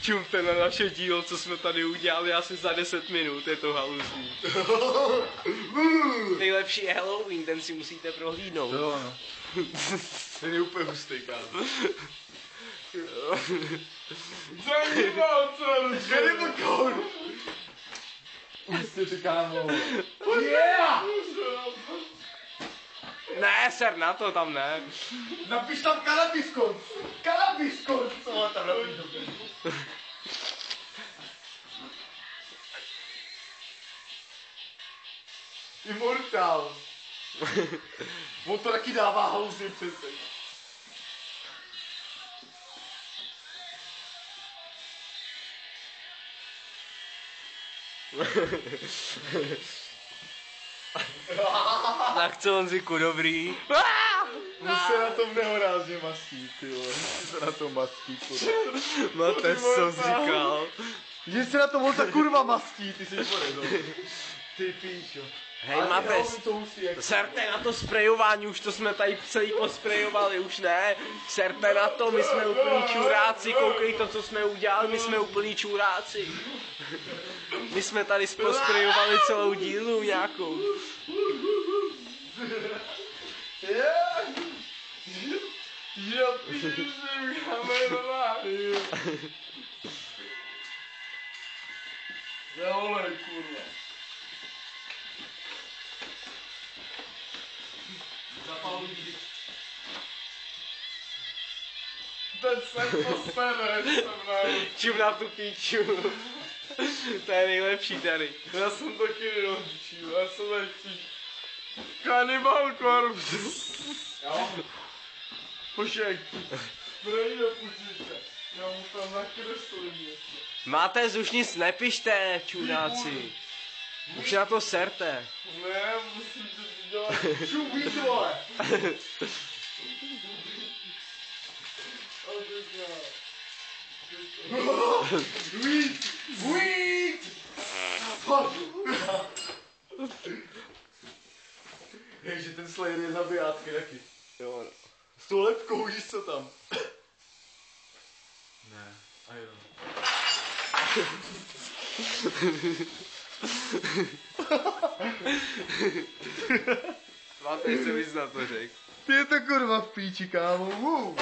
Čumte na naše dílo, co jsme tady udělali asi za 10 minut, je to haluzní. Nejlepší je Halloween, ten si musíte prohlídnout. Jo, ano. Ten je úplně hustý, kámo. Zajímal co? Cannibal Code! Ústě ty, kámo. Yeah! Ne, ser na to, tam ne. Napiš tam Cannabis-Code! Cannabis-Code! Co má tam napiš dobře? Immortal. On to taky dává haluzně přesně. Tak co, Honziku, dobrý? On se na tom nehorázně mastí, ty vole. Se na tom mastí, kurva. Máte, co jsi říkal? Že se na tom on ta kurva mastí, ty jsi poredol. Ty píčo. Hej, Mapes, serte na to sprejování, už to jsme tady celý posprejovali, už ne. Serte na to, my jsme úplní čuráci, koukej to, co jsme udělali, my jsme úplní čuráci. My jsme tady posprejovali celou dílnu nějakou. Jo, píčo, neolej, kurva. Zapaluj. Ten se posere, Čum na tu píču. To je nejlepší tady. já jsem taky nejlepší, já jsem lepší. Cannibal Corpse. Jo. Pošej. Nejde, pušíte. Já mu tam nakreslím něco. Máte, už nic nepište, čuráci. Už na to serte. Ne, musím to dělat. Šubí, vole. Weed! Ježe, ten Slayer je zabijátky taky. Jo, no. S tou lepkou, víš co tam? Ne, a jo. Máte, se víc na to řek. Ty je to kurva v píči, kámo.